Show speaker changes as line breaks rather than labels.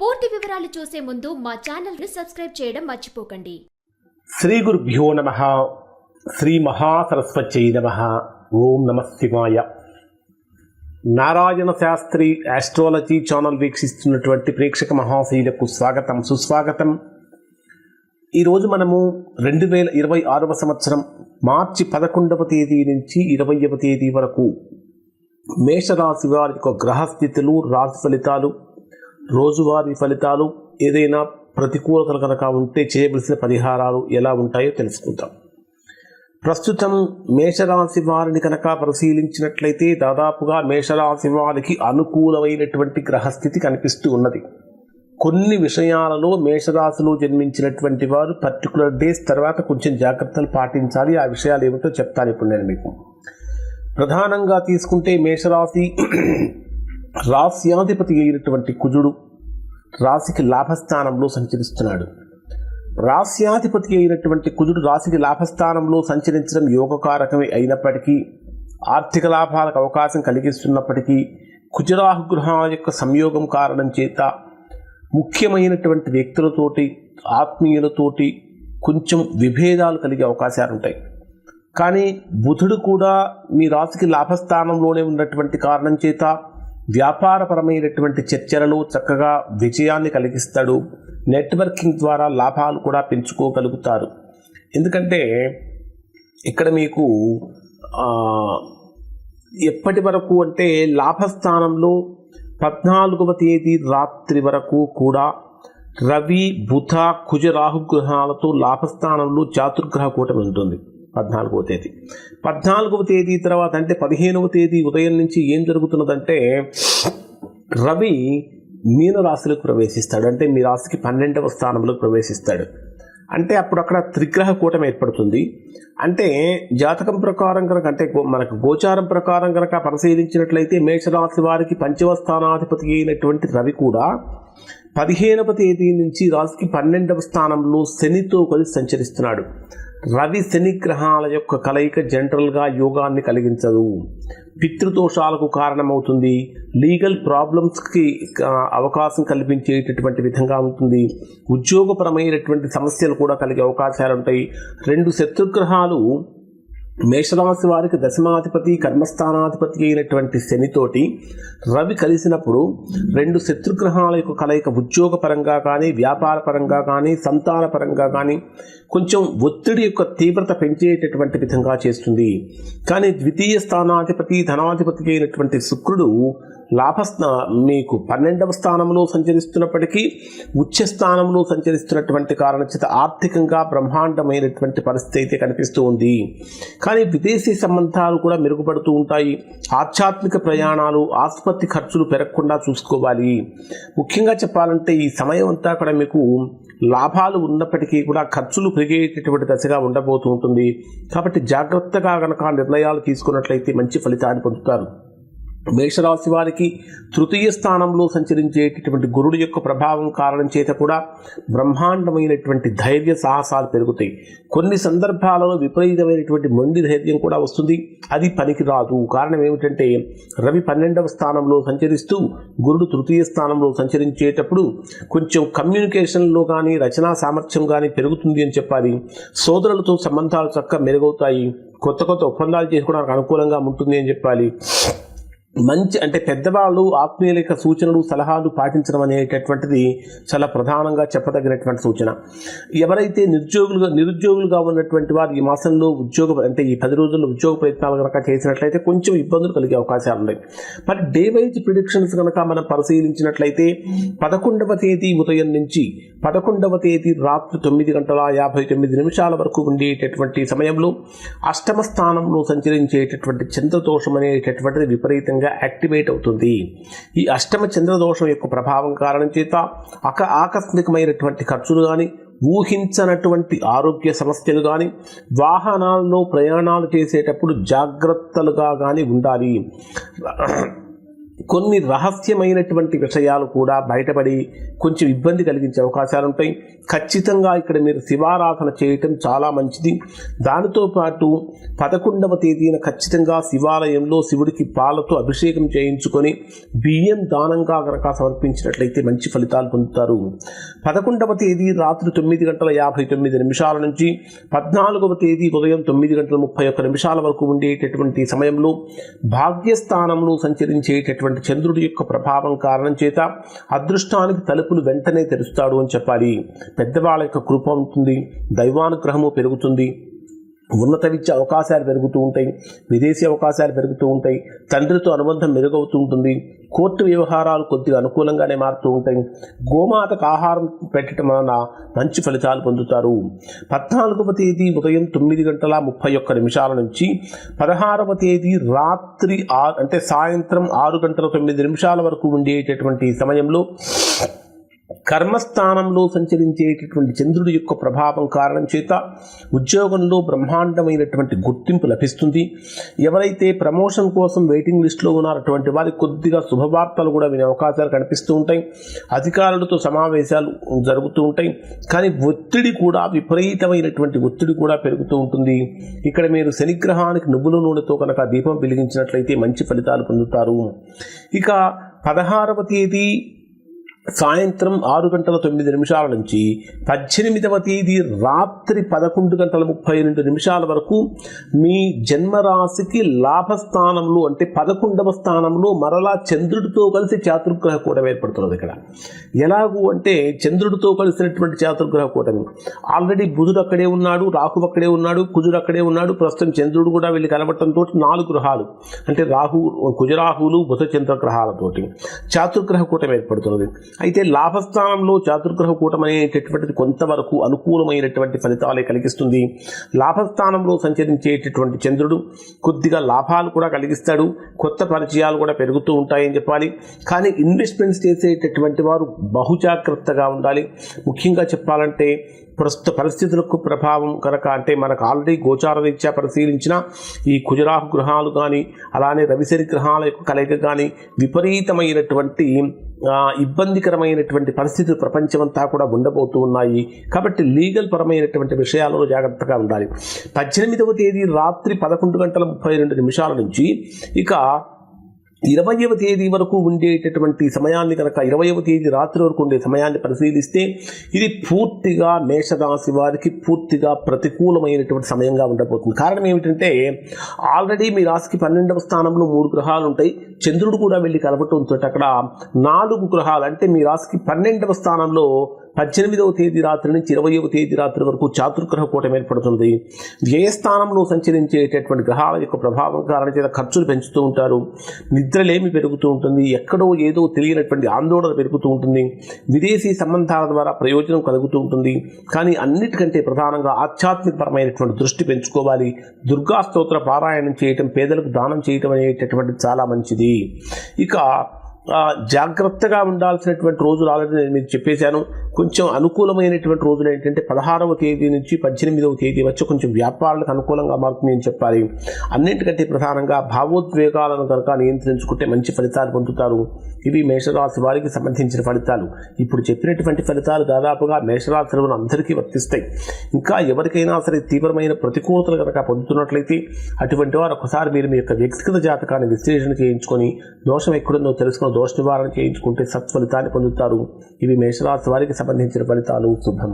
పూర్తి వివరాలు చూసే ముందు మా ఛానల్ ని సబ్స్క్రైబ్ చేయడం మర్చిపోకండి.
శ్రీ గురుభ్యో నమః. శ్రీ మహాసరస్వత్యై నమః. ఓం నమః శివాయ. నారాయణ శాస్త్రి ఆస్ట్రాలజీ ఛానల్ వీక్షిస్తున్నటువంటి ప్రేక్షక మహాశయులకు స్వాగతం, సుస్వాగతం. ఈరోజు మనము 2026వ సంవత్సరం మార్చి 11వ తేదీ నుంచి 20వ తేదీ వరకు మేషరాశి వారి యొక్క గ్రహస్థితులు, రాశి ఫలితాలు, రోజువారీ ఫలితాలు, ఏదైనా ప్రతికూలతలు కనుక ఉంటే చేయవలసిన పరిహారాలు ఎలా ఉంటాయో తెలుసుకుందాం. ప్రస్తుతం మేషరాశి వారిని కనుక పరిశీలించినట్లయితే దాదాపుగా మేషరాశి వారికి అనుకూలమైనటువంటి గ్రహస్థితి కనిపిస్తూ ఉన్నది. కొన్ని విషయాలలో మేషరాశిలో జన్మించినటువంటి వారు పర్టికులర్ డేస్ తర్వాత కొంచెం జాగ్రత్తలు పాటించాలి. ఆ విషయాలు ఏమిటో చెప్తాను ఇప్పుడు నేను మీకు. ప్రధానంగా తీసుకుంటే మేషరాశి రాశ్యాధిపతి అయినటువంటి కుజుడు రాశికి లాభస్థానంలో సంచరిస్తున్నాడు. రాశ్యాధిపతి అయినటువంటి కుజుడు రాశికి లాభస్థానంలో సంచరించడం యోగకారకమే అయినప్పటికీ, ఆర్థిక లాభాలకు అవకాశం కలిగిస్తున్నప్పటికీ, కుజరాహుగ్రహాల యొక్క సంయోగం కారణం చేత ముఖ్యమైనటువంటి వ్యక్తులతోటి, ఆత్మీయులతోటి కొంచెం విభేదాలు కలిగే అవకాశాలు ఉంటాయి. కానీ బుధుడు కూడా మీ రాశికి లాభస్థానంలోనే ఉన్నటువంటి కారణం చేత వ్యాపారపరమైనటువంటి చర్చలలో చక్కగా విజయాన్ని కలిగిస్తాడు. నెట్వర్కింగ్ ద్వారా లాభాలు కూడా పెంచుకోగలుగుతారు. ఎందుకంటే ఇక్కడ మీకు ఎప్పటి వరకు అంటే లాభస్థానంలో 14వ తేదీ రాత్రి వరకు కూడా రవి, బుధ, కుజ, రాహుగ్రహాలతో లాభస్థానంలో చాతుర్గ్రహ కూటమి ఉంటుంది. 14వ తేదీ తర్వాత అంటే 15వ తేదీ ఉదయం నుంచి ఏం జరుగుతున్నదంటే రవి మీనరాశిలోకి ప్రవేశిస్తాడు. అంటే మీ రాశికి 12వ స్థానంలోకి ప్రవేశిస్తాడు. అంటే అప్పుడు అక్కడ త్రిగ్రహ కూటమి ఏర్పడుతుంది. అంటే జాతకం ప్రకారం కనుక, అంటే మనకు గోచారం ప్రకారం కనుక పరిశీలించినట్లయితే మేషరాశి వారికి 5వ స్థానాధిపతి అయినటువంటి రవి కూడా 15వ తేదీ నుంచి రాశికి 12వ స్థానంలో శనితో కలిసి సంచరిస్తున్నాడు. రవి శని గ్రహాల యొక్క కలయిక జనరల్గా యోగాన్ని కలిగించదు, పితృదోషాలకు కారణమవుతుంది, లీగల్ ప్రాబ్లమ్స్కి అవకాశం కల్పించేటటువంటి విధంగా ఉంటుంది, ఉద్యోగపరమైనటువంటి సమస్యలు కూడా కలిగే అవకాశాలు ఉంటాయి. 2 శత్రుగ్రహాలు మేషరాశి వారికి దశమాధిపతి, కర్మస్థానాధిపతి అయినటువంటి శనితోటి రవి కలిసినప్పుడు 2 శత్రుగ్రహాల యొక్క కలయిక ఉద్యోగపరంగా కానీ, వ్యాపారపరంగా కానీ, సంతానపరంగా కానీ కొంచెం ఒత్తిడి యొక్క తీవ్రత పెంచేటటువంటి విధంగా చేస్తుంది. కానీ ద్వితీయ స్థానాధిపతి, ధనాధిపతి అయినటువంటి శుక్రుడు మీకు 12వ స్థానంలో సంచరిస్తున్నప్పటికీ ఉచ్చ స్థానంలో సంచరిస్తున్నటువంటి కారణం చేత ఆర్థికంగా బ్రహ్మాండమైనటువంటి పరిస్థితి అయితే కనిపిస్తూ ఉంది. కానీ విదేశీ సంబంధాలు కూడా మెరుగుపడుతూ ఉంటాయి. ఆధ్యాత్మిక ప్రయాణాలు, ఆసుపత్రి ఖర్చులు పెరగకుండా చూసుకోవాలి. ముఖ్యంగా చెప్పాలంటే ఈ సమయం అంతా కూడా మీకు లాభాలు ఉన్నప్పటికీ కూడా ఖర్చులు పెరిగేటటువంటి దశగా ఉండబోతూ ఉంటుంది. కాబట్టి జాగ్రత్తగా కనుక నిర్ణయాలు తీసుకున్నట్లయితే మంచి ఫలితాన్ని పొందుతారు. మేషరాశి వారికి తృతీయ స్థానంలో సంచరించేటటువంటి గురుడు యొక్క ప్రభావం కారణం చేత కూడా బ్రహ్మాండమైనటువంటి ధైర్య సాహసాలు పెరుగుతాయి. కొన్ని సందర్భాలలో విపరీతమైనటువంటి మొండి ధైర్యం కూడా వస్తుంది. అది పనికి రాదు. కారణం ఏమిటంటే రవి 12వ స్థానంలో సంచరిస్తూ గురుడు తృతీయ స్థానంలో సంచరించేటప్పుడు కొంచెం కమ్యూనికేషన్లో కానీ, రచనా సామర్థ్యం కానీ పెరుగుతుంది అని చెప్పాలి. సోదరులతో సంబంధాలు చక్కగా మెరుగవుతాయి. కొత్త ఒప్పందాలు చేసుకోవడానికి అనుకూలంగా ఉంటుంది అని చెప్పాలి. మంచి అంటే పెద్దవాళ్ళు ఆత్మీయుల యొక్క సూచనలు, సలహాలు పాటించడం అనేటటువంటిది చాలా ప్రధానంగా చెప్పదగినటువంటి సూచన. ఎవరైతే నిరుద్యోగులుగా ఉన్నటువంటి వారు ఈ మాసంలో అంటే ఈ 10 రోజుల్లో ఉద్యోగ ప్రయత్నాలు కనుక చేసినట్లయితే కొంచెం ఇబ్బందులు కలిగే అవకాశాలు ఉన్నాయి. మరి డే వైజ్ ప్రిడిక్షన్స్ కనుక మనం పరిశీలించినట్లయితే 11వ తేదీ ఉదయం నుంచి 11వ తేదీ రాత్రి 9:59 వరకు ఉండేటటువంటి సమయంలో అష్టమ స్థానంలో సంచరించేటటువంటి చంద్రదోషం అనేటటువంటిది విపరీతంగా యాక్టివేట్ అవుతుంది. ఈ అష్టమ చంద్రదోషం యొక్క ప్రభావం కారణం చేత ఆకస్మికమైనటువంటి ఖర్చులు కానీ, ఊహించనటువంటి ఆరోగ్య సమస్యలు కానీ, వాహనాల్లో ప్రయాణాలు చేసేటప్పుడు జాగ్రత్తలుగా కానీ ఉండాలి. కొన్ని రహస్యమైనటువంటి విషయాలు కూడా బయటపడి కొంచెం ఇబ్బంది కలిగించే అవకాశాలు ఉంటాయి. ఖచ్చితంగా ఇక్కడ మీరు శివారాధన చేయటం చాలా మంచిది. దానితో పాటు 11వ తేదీన ఖచ్చితంగా శివాలయంలో శివుడికి పాలతో అభిషేకం చేయించుకొని బియ్యం దానంగా కనుక సమర్పించినట్లయితే మంచి ఫలితాలు పొందుతారు. 11వ తేదీ రాత్రి 9:59 నుంచి 14వ తేదీ ఉదయం 9:31 వరకు ఉండేటటువంటి సమయంలో భాగ్యస్థానంలో సంచరించేటటువంటి చంద్రుడి యొక్క ప్రభావం కారణం చేత అదృష్టానికి తలుపులు వెంటనే తెరుస్తాడు అని చెప్పాలి. పెద్దవాళ్ళ యొక్క కృప ఉంటుంది, దైవానుగ్రహము పెరుగుతుంది, ఉన్నత విద్య అవకాశాలు పెరుగుతూ ఉంటాయి, విదేశీ అవకాశాలు పెరుగుతూ ఉంటాయి, తండ్రితో అనుబంధం మెరుగవుతూ ఉంటుంది, కోర్టు వ్యవహారాలు కొద్దిగా అనుకూలంగానే మారుతూ ఉంటాయి. గోమాతకు ఆహారం పెట్టడం వలన మంచి ఫలితాలు పొందుతారు. 14వ తేదీ ఉదయం 9:31 నుంచి 16వ తేదీ రాత్రి అంటే సాయంత్రం 6:09 వరకు ఉండేటటువంటి సమయంలో కర్మస్థానంలో సంచరించేటటువంటి చంద్రుడి యొక్క ప్రభావం కారణం చేత ఉద్యోగంలో బ్రహ్మాండమైనటువంటి గుర్తింపు లభిస్తుంది. ఎవరైతే ప్రమోషన్ కోసం వెయిటింగ్ లిస్టులో ఉన్నారటువంటి వారికి కొద్దిగా శుభవార్తలు కూడా వినే అవకాశాలు కనిపిస్తూ ఉంటాయి. అధికారులతో సమావేశాలు జరుగుతూ ఉంటాయి. కానీ ఒత్తిడి కూడా విపరీతమైనటువంటి ఒత్తిడి కూడా పెరుగుతూ ఉంటుంది. ఇక్కడ మీరు శనిగ్రహానికి నువ్వుల నూనెతో కనుక దీపం వెలిగించినట్లయితే మంచి ఫలితాలు పొందుతారు. ఇక 16వ తేదీ సాయంత్రం 6:09 నుంచి 18వ తేదీ రాత్రి 11:32 వరకు మీ జన్మరాశికి లాభస్థానంలో అంటే 11వ స్థానంలో మరలా చంద్రుడితో కలిసి చాతుర్గ్రహ కూటమి ఏర్పడుతున్నది. ఇక్కడ ఎలాగూ అంటే చంద్రుడితో కలిసినటువంటి చాతుర్గ్రహ కూటమి ఆల్రెడీ బుధుడు అక్కడే ఉన్నాడు, రాహు అక్కడే ఉన్నాడు, కుజుడు అక్కడే ఉన్నాడు. ప్రస్తుతం చంద్రుడు కూడా వెళ్ళి కలవటంతో 4 గ్రహాలు అంటే కుజరాహువులు బుధ చంద్ర గ్రహాలతోటి చాతుర్గ్రహ కూటమి ఏర్పడుతున్నది. అయితే లాభస్థానంలో చాతుర్గ్రహ కూటమి అనేటటువంటిది కొంతవరకు అనుకూలమైనటువంటి ఫలితాలే కలిగిస్తుంది. లాభస్థానంలో సంచరించేటటువంటి చంద్రుడు కొద్దిగా లాభాలు కూడా కలిగిస్తాడు, కొత్త పరిచయాలు కూడా పెరుగుతూ ఉంటాయని చెప్పాలి. కానీ ఇన్వెస్ట్మెంట్స్ చేసేటటువంటి వారు బహుజాగ్రత్తగా ఉండాలి. ముఖ్యంగా చెప్పాలంటే ప్రస్తుత పరిస్థితులకు ప్రభావం కనుక అంటే మనకు ఆల్రెడీ గోచార రీత్యా పరిశీలించిన ఈ కుజరాహు గ్రహాలు కానీ అలానే రవిశని గ్రహాల యొక్క కలయిక కానీ విపరీతమైనటువంటి ఇబ్బందికరమైనటువంటి పరిస్థితులు ప్రపంచమంతా కూడా ఉండబోతూ ఉన్నాయి. కాబట్టి లీగల్ పరమైనటువంటి విషయాలలో జాగ్రత్తగా ఉండాలి. 18వ తేదీ రాత్రి 11:32 నుంచి ఇక 20వ తేదీ వరకు ఉండేటటువంటి సమయాన్ని కనుక 20వ తేదీ రాత్రి వరకు ఉండే సమయాన్ని పరిశీలిస్తే ఇది పూర్తిగా మేషరాశి వారికి పూర్తిగా ప్రతికూలమైనటువంటి సమయంగా ఉండబోతుంది. కారణం ఏమిటంటే ఆల్రెడీ మీ రాశికి 12వ స్థానంలో 3 గ్రహాలు ఉంటాయి. చంద్రుడు కూడా వెళ్ళి కలవటంతో అక్కడ 4 గ్రహాలు అంటే మీ రాశికి 12వ స్థానంలో 18వ తేదీ రాత్రి నుంచి 20వ తేదీ రాత్రి వరకు చాతుర్గ్రహ కూటమి ఏర్పడుతుంది. వ్యయస్థానంలో సంచరించేటటువంటి గ్రహాల యొక్క ప్రభావం కారణం చేత ఖర్చులు పెంచుతూ ఉంటారు, నిద్రలేమి పెరుగుతూ ఉంటుంది, ఎక్కడో ఏదో తెలియనటువంటి ఆందోళన పెరుగుతూ ఉంటుంది, విదేశీ సంబంధాల ద్వారా ప్రయోజనం కలుగుతూ ఉంటుంది. కానీ అన్నిటికంటే ప్రధానంగా ఆధ్యాత్మికపరమైనటువంటి దృష్టి పెంచుకోవాలి. దుర్గా స్తోత్ర పారాయణం చేయటం, పేదలకు దానం చేయటం అనేటటువంటి చాలా మంచిది. ఇక జాగ్రత్తగా ఉండాల్సినటువంటి రోజులు ఆల్రెడీ నేను మీకు చెప్పేశాను. కొంచెం అనుకూలమైనటువంటి రోజులు ఏంటంటే 16వ తేదీ నుంచి 18వ తేదీ వచ్చి కొంచెం వ్యాపారాలకు అనుకూలంగా మారుతుంది అని చెప్పాలి. అన్నింటికంటే ప్రధానంగా భావోద్వేగాలను కనుక నియంత్రించుకుంటే మంచి ఫలితాలు పొందుతారు. ఇవి మేషరాశి వారికి సంబంధించిన ఫలితాలు. ఇప్పుడు చెప్పినటువంటి ఫలితాలు దాదాపుగా మేషరాశి అందరికీ వర్తిస్తాయి. ఇంకా ఎవరికైనా సరే తీవ్రమైన ప్రతికూలతలు కనుక పొందుతున్నట్లయితే అటువంటి వారు ఒకసారి మీరు మీ యొక్క వ్యక్తిగత జాతకాన్ని విశ్లేషణ చేయించుకొని దోషం ఎక్కడుందో తెలుసుకుని దోష నివారణ చేయించుకుంటే సత్ఫలితాన్ని పొందుతారు. ఇవి మేషరాశి వారికి సంబంధించిన ఫలితాలు. శుభం.